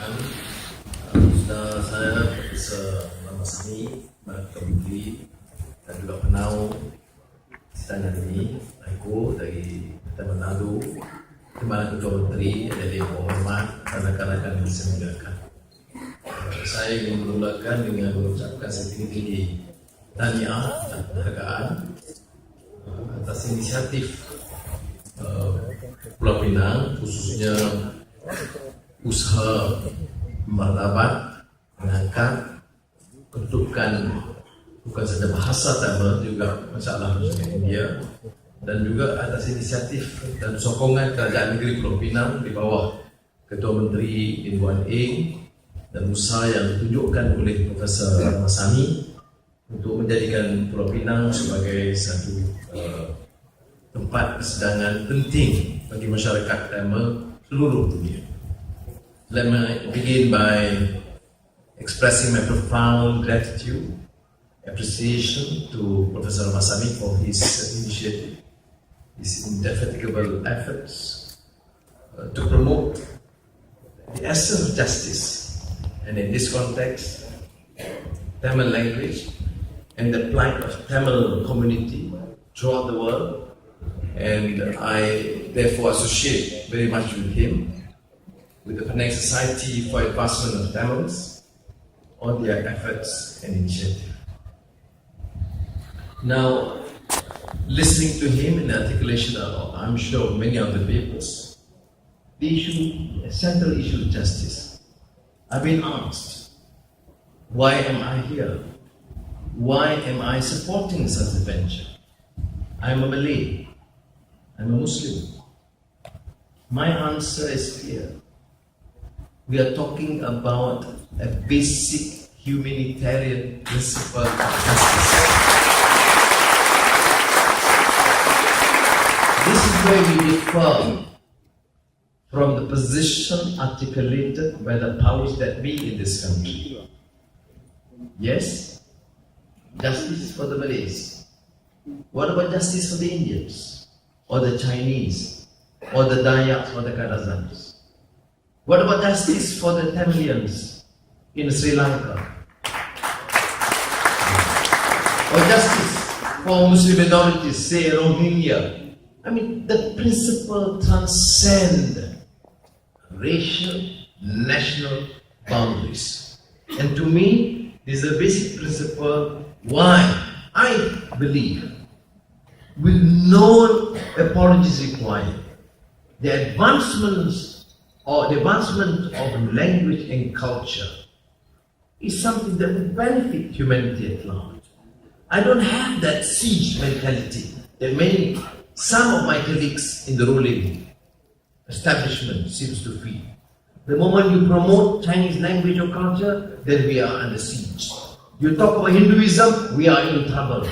perkenalkan, sudah saya Profesor Masani, Menteri dan juga penau istana ini, aku dari Tamil Nadu, di mana Ketua Menteri dari penghormat rakan-rakan yang saya muliakan. Saya ingin memulakan dengan mengucapkan setinggi-tinggi tahniah dan penghargaan atas inisiatif Pulau Pinang, khususnya usaha martabat mengangkat kedudukan bukan saja bahasa Tamil, juga masalah India, dan juga atas inisiatif dan sokongan kerajaan negeri Pulau Pinang di bawah Ketua Menteri Anwer Ibrahim dan usaha yang ditunjukkan oleh Profesor Masani untuk menjadikan Pulau Pinang sebagai satu tempat persidangan penting bagi masyarakat Tamil seluruh dunia. Let me begin by expressing my profound gratitude, appreciation to Professor Masani for his initiative, his indefatigable efforts to promote the essence of justice, and in this context, Tamil language and the plight of Tamil community throughout the world. And I therefore associate very much with him, with the Penang Society for Advancement of Tamils, on their efforts and initiative. Now, listening to him in the articulation of, I'm sure, many other papers, the issue, a central issue of justice. I've been asked, why am I here? Why am I supporting such a venture? I'm a Malay. I'm a Muslim. My answer is clear. We are talking about a basic humanitarian principle of justice. This is where we differ from the position articulated by the powers that be in this country. Yes, justice for the Malays. What about justice for the Indians? Or the Chinese, or the Dayaks, or the Kadazans? What about justice for the Tamilians in Sri Lanka? Or justice for Muslim minorities, say Rohingya? I mean, the principle transcends racial, national boundaries. And to me, this is a basic principle why I believe, with no apologies required, the advancement of language and culture is something that will benefit humanity at large. I don't have that siege mentality that some of my colleagues in the ruling establishment seems to feel. The moment you promote Chinese language or culture, then we are under siege. You talk about Hinduism, we are in trouble.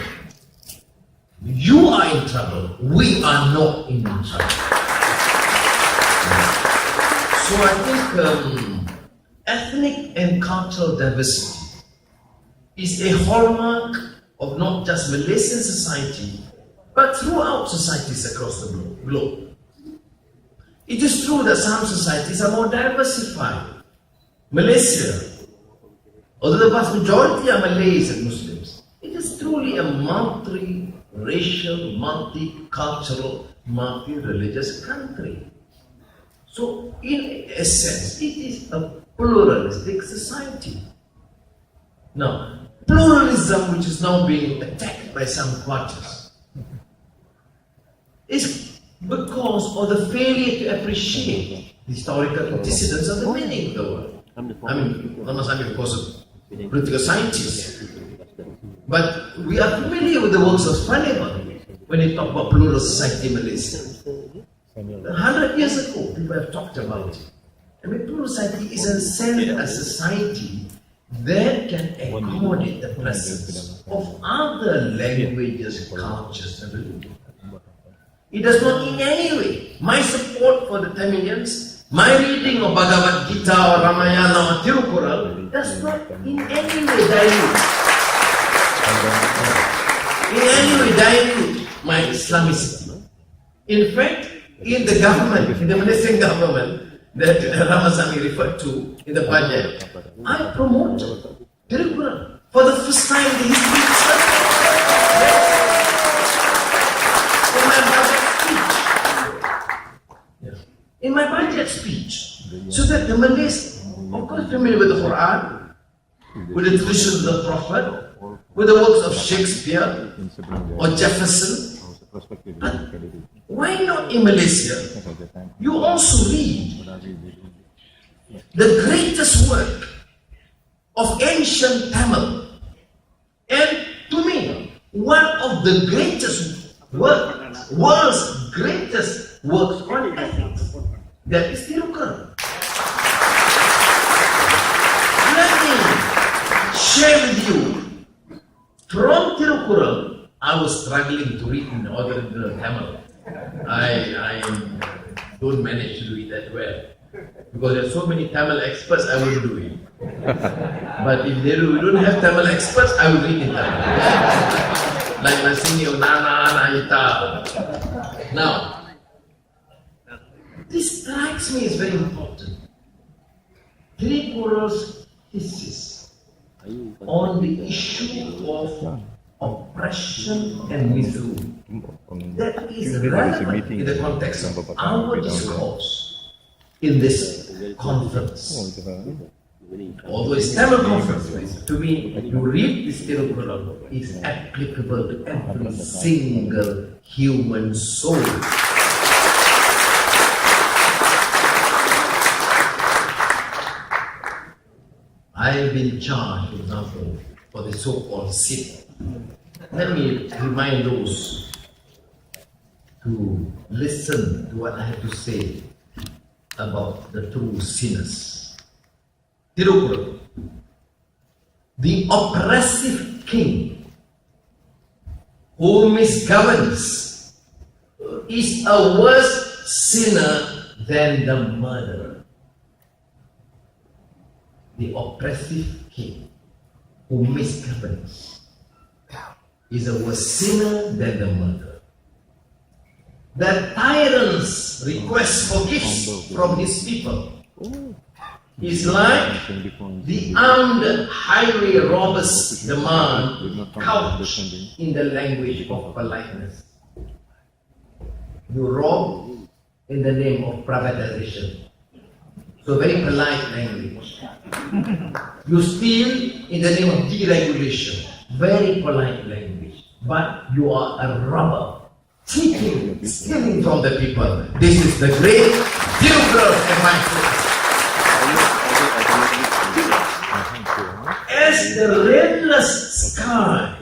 You are in trouble. We are not in trouble. So I think ethnic and cultural diversity is a hallmark of not just Malaysian society, but throughout societies across the globe. It is true that some societies are more diversified. Malaysia, although the vast majority are Malays and Muslims, it is truly a multi-racial, multicultural, multi-religious country. So, in a sense, it is a pluralistic society. Now, pluralism, which is now being attacked by some quarters, is because of the failure to appreciate the historical antecedents of the meaning of the word. I mean, not necessarily because of political scientists, but we are familiar with the works of Spanish when they talk about plural society in Malaysia. 100 years ago, people have talked about it. I mean, plural society is in a sense a society that can accommodate the presence of other languages, cultures, and religions. It does not in any way, my support for the Tamilians, my reading of Bhagavad Gita or Ramayana or Tirukural does not in any way dilute my Islamicity. In fact, in the government, in the Malaysian government, that Ramasamy referred to in the budget, I promoted Tirukkural for the first time in the history of Islam. Yes. In my budget speech, so that the Malays, of course, familiar with the Quran, with the traditions of the Prophet, with the works of Shakespeare or Jefferson. But why not in Malaysia? You also read the greatest work of ancient Tamil, and to me, one of the greatest world's greatest works on ethics, that is Tirukkural. Let me share with you, from Tirukkural, I was struggling to read in the original Tamil. I don't manage to do it that well. Because there are so many Tamil experts, I wouldn't do it. But if we don't have Tamil experts, I will read in Tamil. Like my senior Nana, Naita. Now, this strikes me as very important. Tirukkural's thesis on the issue of oppression and misrule, that is relevant in the context of our discourse in this conference. Although it's Tamil conference, to me, you read this Tirukkural is applicable to every single human soul. I have been charged, for example, for the so-called sin. Let me remind those to listen to what I have to say about the true sinners. Tirukkural, the oppressive king who misgoverns, is a worse sinner than the murderer. The oppressive king who misgoverns is a worse sinner than the murderer. The tyrant's request for gifts from his people is like the armed highway robber's demand couched in the language of politeness. You rob in the name of privatization. So very polite language. You steal in the name of deregulation. Very polite language. But you are a robber. Cheating, stealing from the people. This is the great Tirukkural and my friends. As the rainless sky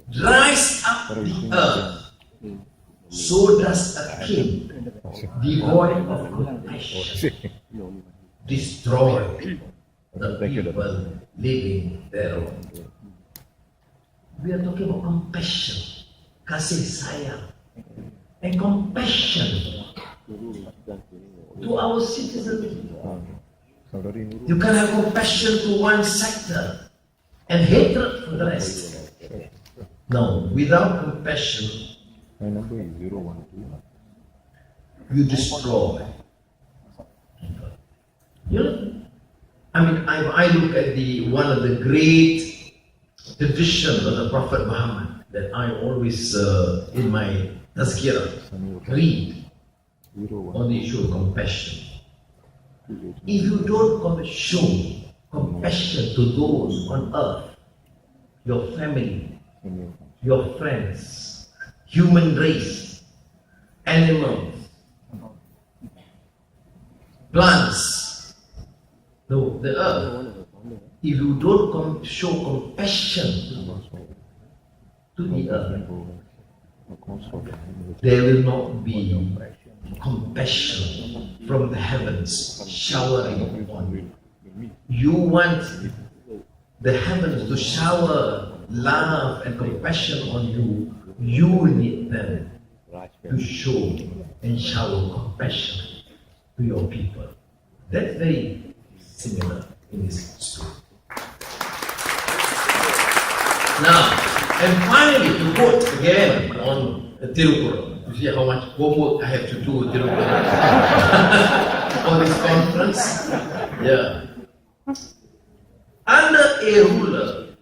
dries up the earth, so does a king devoid of compassion destroy the people living thereon. We are talking about compassion, kasih sayang, and compassion to our citizens. You can have compassion to one sector and hatred for the rest. No, without compassion, you destroy. You know, I look at one of the great traditions of the Prophet Muhammad that I always, in my tazkirah, read on the issue of compassion. If you don't show compassion to those on earth, your family, your friends, human race, animals, plants, the earth, if you don't show compassion to the earth, there will not be compassion from the heavens showering upon you. You want the heavens to shower love and compassion on you. You need them to show and shower compassion to your people. That's very similar in this story. Now, and finally, to quote again on Tirukkural. You see how much homework I have to do with Tirukkural. for this conference. Yeah. Under a ruler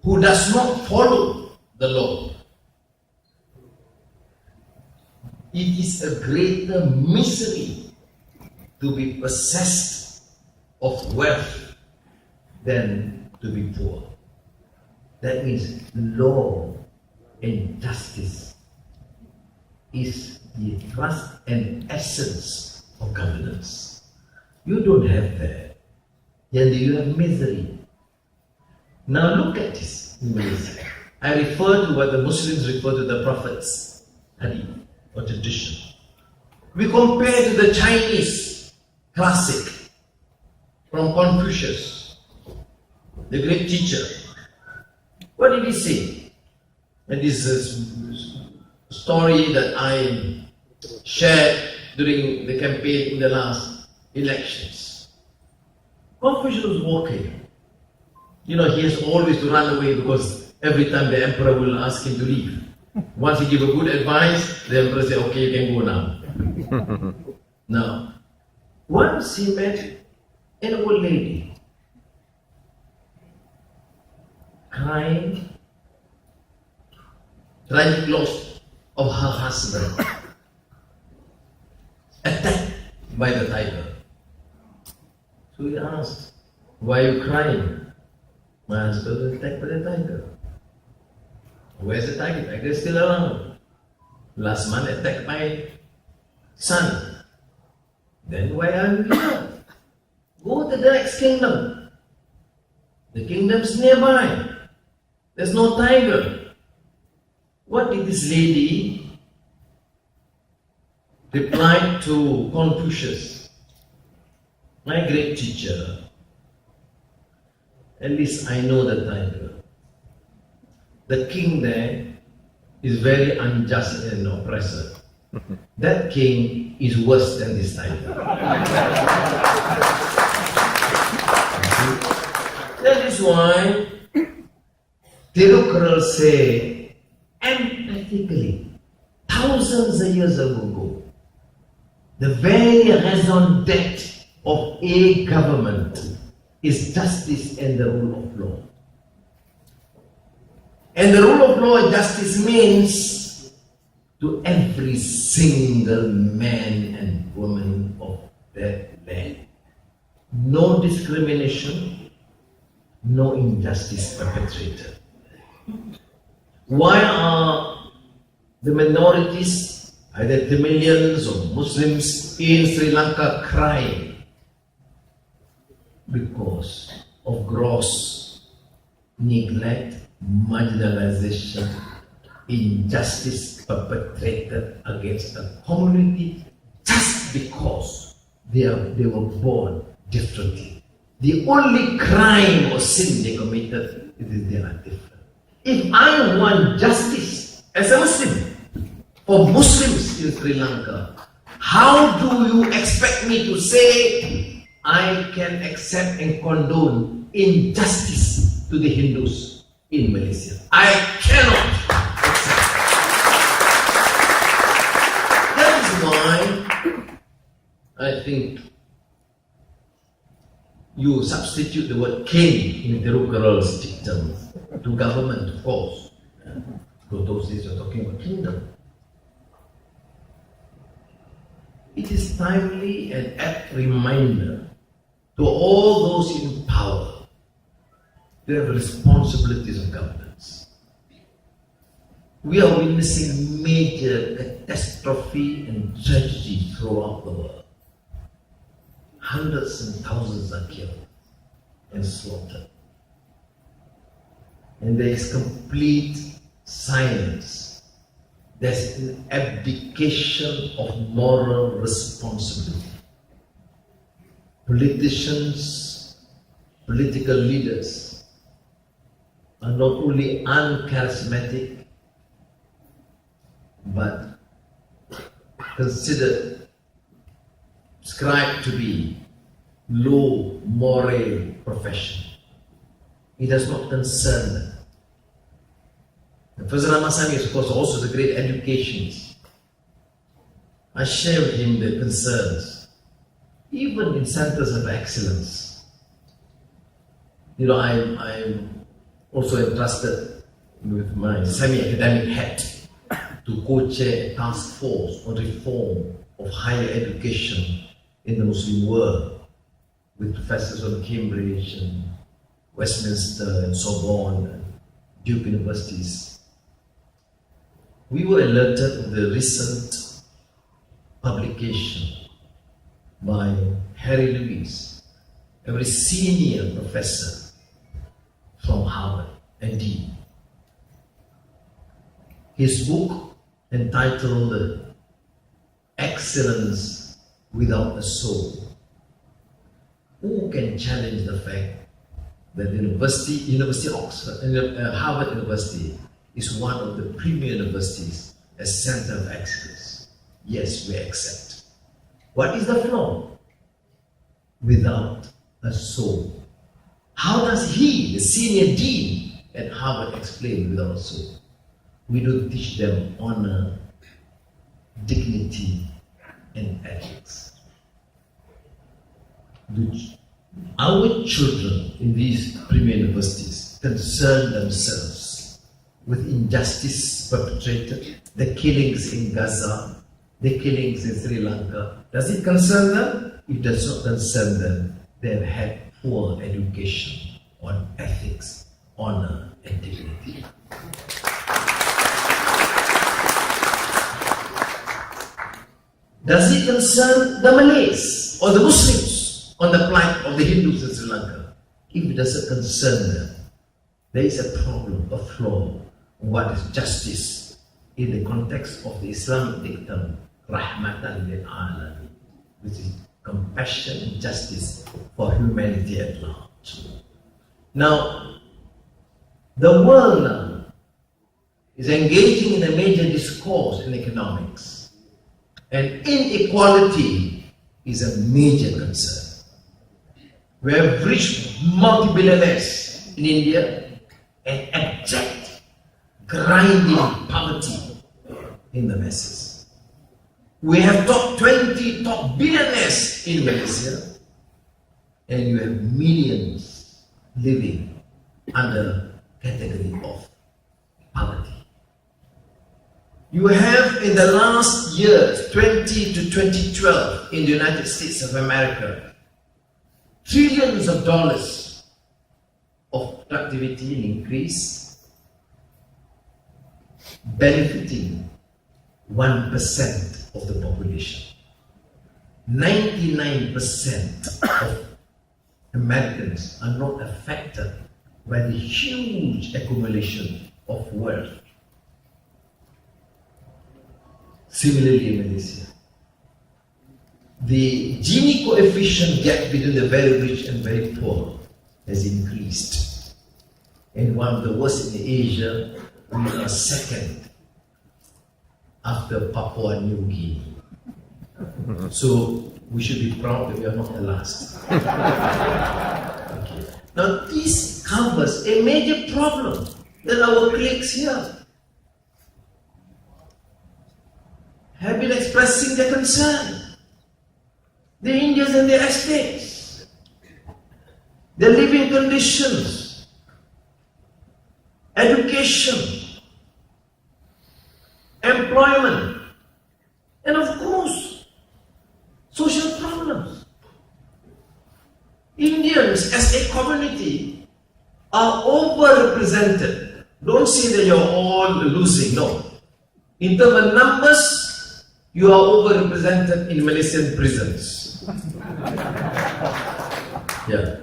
who does not follow the law, it is a greater misery to be possessed of wealth than to be poor. That means law and justice is the thrust and essence of governance. You don't have that. Then you have misery. Now look at this in Malaysia. I refer to what the Muslims refer to the Prophet's hadith or tradition. We compare to the Chinese classic from Confucius, the great teacher. What did he say? And this is a story that I shared during the campaign in the last elections. Confucius was walking. He has always to run away because every time the emperor will ask him to leave. Once he give a good advice, the emperor say, okay, you can go now. Now, once he met an old lady crying, tragic loss of her husband, attacked by the tiger. So he asked, why are you crying? My husband was attacked by the tiger. Where's the tiger? The tiger is still around. Last month attacked my son. Then why are you here? Go to the next kingdom. The kingdom's nearby. There's no tiger. What did this lady reply to Confucius? My great teacher, at least I know the tiger. The king there is very unjust and oppressor. That king is worse than this tiger. That is why Tirukkural say, emphatically, thousands of years ago, the very raison d'etre of a government is justice and the rule of law. And the rule of law and justice means to every single man and woman of that land. No discrimination, no injustice perpetrated. Why are the minorities, either Tamilians or Muslims in Sri Lanka, crying? Because of gross neglect, marginalization, injustice perpetrated against a community just because they were born differently. The only crime or sin they committed is they are different. If I want justice as a Muslim for Muslims in Sri Lanka, how do you expect me to say I can accept and condone injustice to the Hindus in Malaysia? I cannot accept. That is why I think you substitute the word king in Tirukkural's dictum to government, of course. Because those days you're talking about kingdom. It is timely and apt reminder to all those in power to have responsibilities of governance. We are witnessing major catastrophe and tragedy throughout the world. Hundreds and thousands are killed and slaughtered. And there is complete silence. There's an abdication of moral responsibility. Politicians, political leaders are not only uncharismatic, but considered, ascribed to be low moral profession. It does not concern them. And Fazal Ahmad is, of course, also the great educationist. I share with him the concerns. even in centers of excellence. You know, I'm also entrusted with my semi-academic hat to co-chair a task force on reform of higher education in the Muslim world with professors from Cambridge and Westminster and Sorbonne and Duke universities. We were alerted of the recent publication by Harry Lewis, a very senior professor from Harvard and Dean. His book entitled Excellence Without a Soul. Who can challenge the fact that University of Oxford, Harvard University is one of the premier universities as center of excellence? Yes, we accept. What is the flaw? Without a soul. How does he, the senior dean at Harvard, explain without a soul? We don't teach them honor, dignity, and ethics. Our children in these premier universities concern themselves with injustice perpetrated, the killings in Gaza, the killings in Sri Lanka. Does it concern them? It does not concern them. They have had poor education on ethics, honor, and dignity. Does it concern the Malays or the Muslims on the plight of the Hindus in Sri Lanka? If it doesn't concern them, there is a problem, a flaw in what is justice in the context of the Islamic dictum, Rahmatan lil Alamin, which is compassion and justice for humanity at large. Now, the world now is engaging in a major discourse in economics. And inequality is a major concern. We have reached multi-billionaires in India and abject, grinding poverty in the masses. We have top 20 top billionaires in Malaysia, and you have millions living under category of poverty. You have in the last years, 20 to 2012, in the United States of America, trillions of dollars of productivity and increase, benefiting 1% of the population. 99% of Americans are not affected by the huge accumulation of wealth. Similarly in Malaysia, the Gini coefficient gap between the very rich and very poor has increased. And one of the worst in Asia, we are second after Papua New Guinea. So we should be proud that we are not the last. Okay. Now this covers a major problem that our colleagues here have been expressing their concern. The Indians and their estates, their living conditions, education, employment, and of course, social problems. Indians as a community are overrepresented. Don't say that you're all losing, no. In terms of numbers, you are overrepresented in Malaysian prisons. Yeah.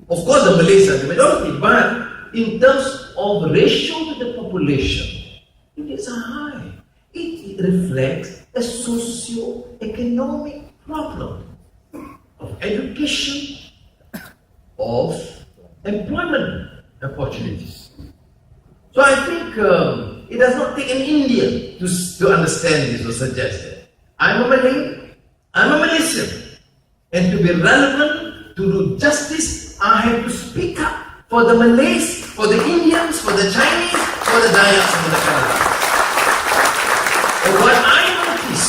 Of course, the Malays are the majority, but in terms of ratio to the population, it is high. It reflects a socio-economic problem of education, of employment opportunities. So I think it does not take an Indian to understand this or suggest it. I'm a Malay, I'm a Malaysian. And to be relevant, to do justice, I have to speak up for the Malays, for the Indians, for the Chinese, for the Dayaks, and for the Kannada. And what I notice,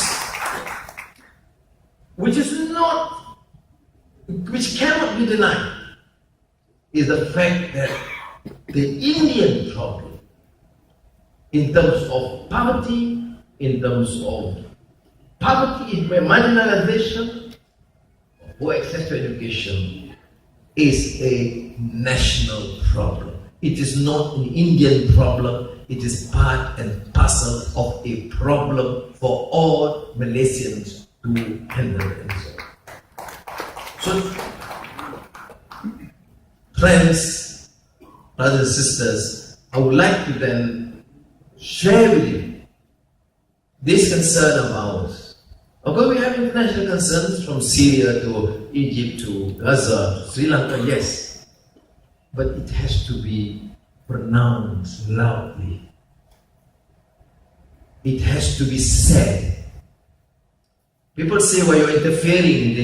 which is not is the fact that the Indian problem, in terms of poverty, in terms of poverty, marginalization, poor access to education, is a national problem. It is not an Indian problem. It is part and parcel of a problem for all Malaysians to handle and solve. So, friends, brothers and sisters, I would like to then share with you this concern of ours. Although we have international concerns from Syria to Egypt to Gaza to Sri Lanka, yes, but it has to be pronounced loudly. It has to be said. People say, well, you're interfering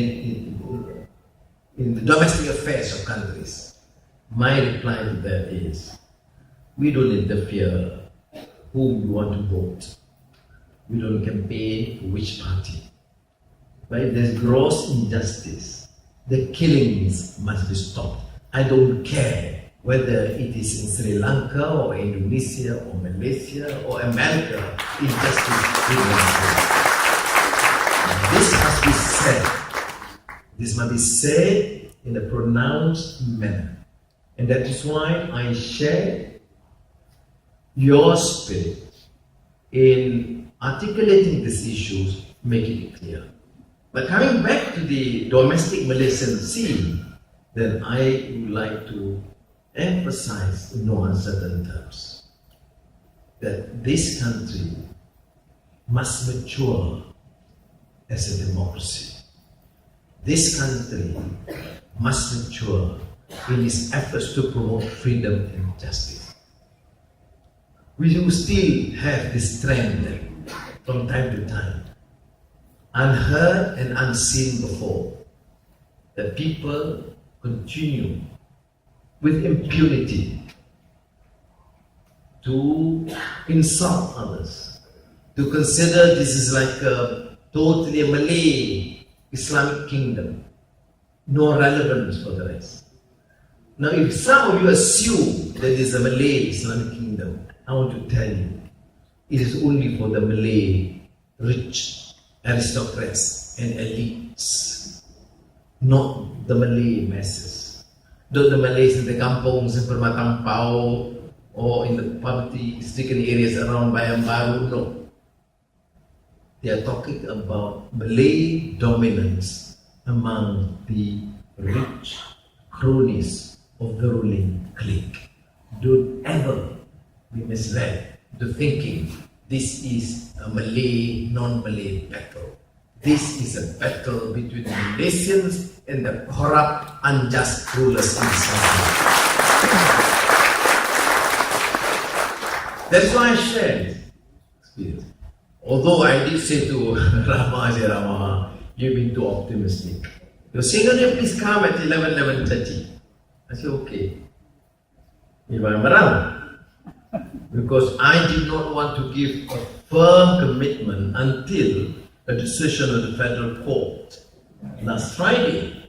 in the domestic affairs of countries. My reply to that is, we don't interfere whom you want to vote. We don't campaign for which party. But if there's gross injustice, the killings must be stopped. I don't care whether it is in Sri Lanka or Indonesia or Malaysia or America, injustice will not go. This must be said. This must be said in a pronounced manner. And that is why I share your spirit in articulating these issues, making it clear. But coming back to the domestic Malaysian scene, then I would like to emphasize in no uncertain terms that this country must mature as a democracy. This country must mature in its efforts to promote freedom and justice. We do still have this trend from time to time, unheard and unseen before, that people continue with impunity to insult others, to consider this is like a totally a Malay Islamic kingdom, no relevance for the rest. Now, if some of you assume that it is a Malay Islamic kingdom, I want to tell you, it is only for the Malay rich aristocrats and elites, not the Malay masses. Not the Malays in the kampongs in Permatampau or in the poverty-stricken areas around Bayam Baru, no. They are talking about Malay dominance among the rich cronies of the ruling clique. Don't ever be misled to thinking this is a Malay, non-Malay battle. This is a battle between the Malaysians and the corrupt, unjust rulers in this country. That's why I shared this experience. Although I did say to Rama, you've been too optimistic. You're saying, please come at 11:30. I said, okay. If I'm around. Because I did not want to give a firm commitment until a decision of the federal court last Friday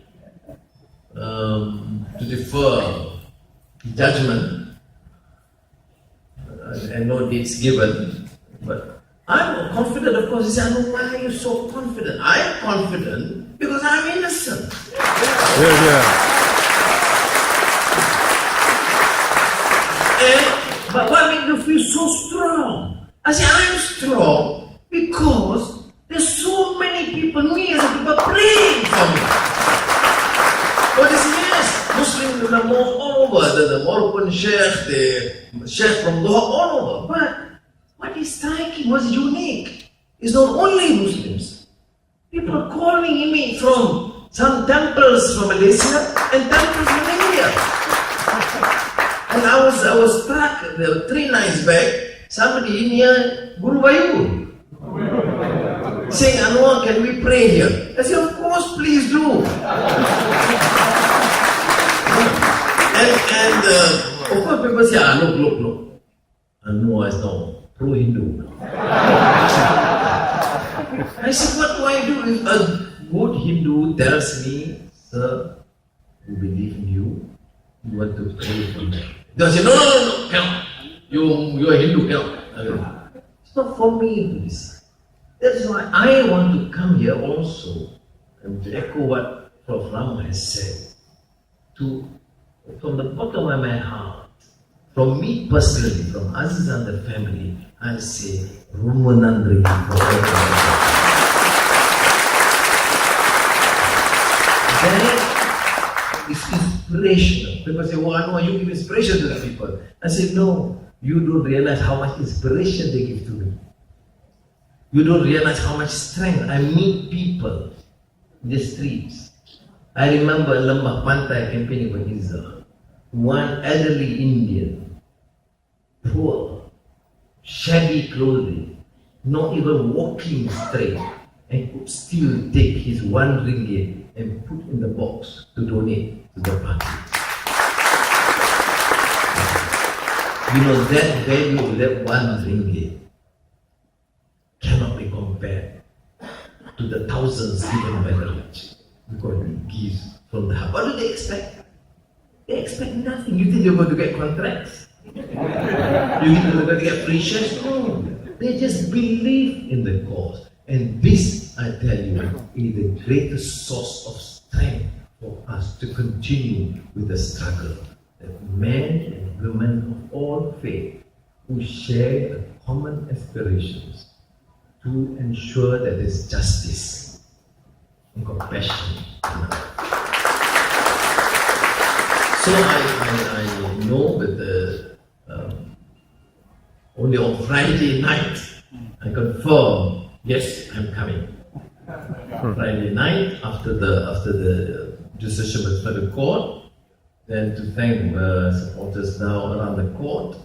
to defer judgment and no dates given. But I'm confident, of course. You say, why are you so confident? I'm confident because I'm innocent. But what makes you feel so strong? I say, I'm strong because there's so many people, millions of people praying for me. What is yes? Muslims are all over, the Moroccan sheikh, the sheikh from Doha, all over. But what is striking, what's unique, is not only Muslims. People are calling me from some temples from Malaysia and temples from India. And I was struck, there were 3 nights back, somebody in here, Guru Bayu, saying, Anwar, can we pray here? I said, of course, please do. and of course people say, look. Anwar is now pro-Hindu. I said, what do I do if a good Hindu tells me, sir, we believe in you, You want to pray for them. They'll say, no, cannot. You are Hindu, cannot. It's not for me to decide. That's why I want to come here also and to echo what Prof. Ram has said. From the bottom of my heart, from me personally, from Aziz and the family, I say, Rumunandri That is inspirational. People say, oh, no, you give inspiration to the people. I say, no, you don't realize how much inspiration they give to me. You don't realize how much strength. I meet people in the streets. I remember Lembah Pantai campaigning for Israel. One elderly Indian, poor, shabby clothing, not even walking straight, and could still take his 1 ringgit and put in the box to donate to the party. You know, that value of that 1 ringgit cannot be compared to the thousands given by the rich, because he gives from the heart. What do they expect? They expect nothing. You think they're going to get contracts? You think they're going to get free shares? No. They just believe in the cause. And this, I tell you, is the greatest source of strength for us to continue with the struggle. That men and women of all faith who share the common aspirations to ensure that there's justice and compassion. So I know that only on Friday night I confirm, yes, I'm coming. Friday night after the decision was by the court, then to thank supporters now around the court.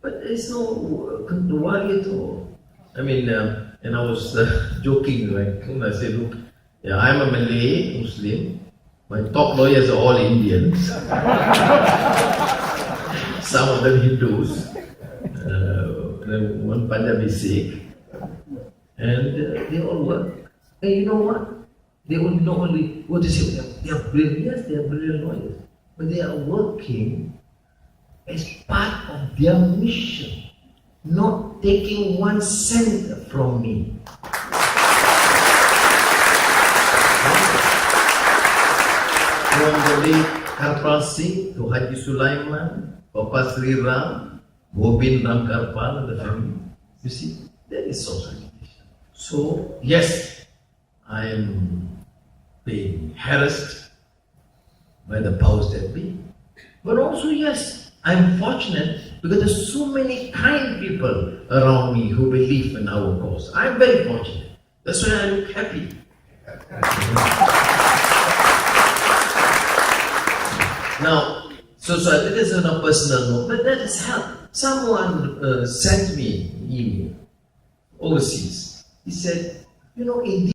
But there's no worry at all. I mean, and I was joking, like when I said, look, yeah, I'm a Malay Muslim. My top lawyers are all Indians. Some of them Hindus. One Punjabi Sikh. And they all work. And you know what? They will not only what to say, they are brilliant. Yes, they are brilliant lawyers. But they are working as part of their mission, not taking 1 cent from me. From the late Karpal Singh to Haji Sulaiman, Papa Sri Ram, Bobin Ram Karpal and the family. You see, that is social. So, yes, I am being harassed by the powers that be. But also, yes, I am fortunate because there's so many kind people around me who believe in our cause. I am very fortunate. That's why I look happy. Now, so it is on a personal note, but that has helped. Someone sent me an email overseas. He said, you know, in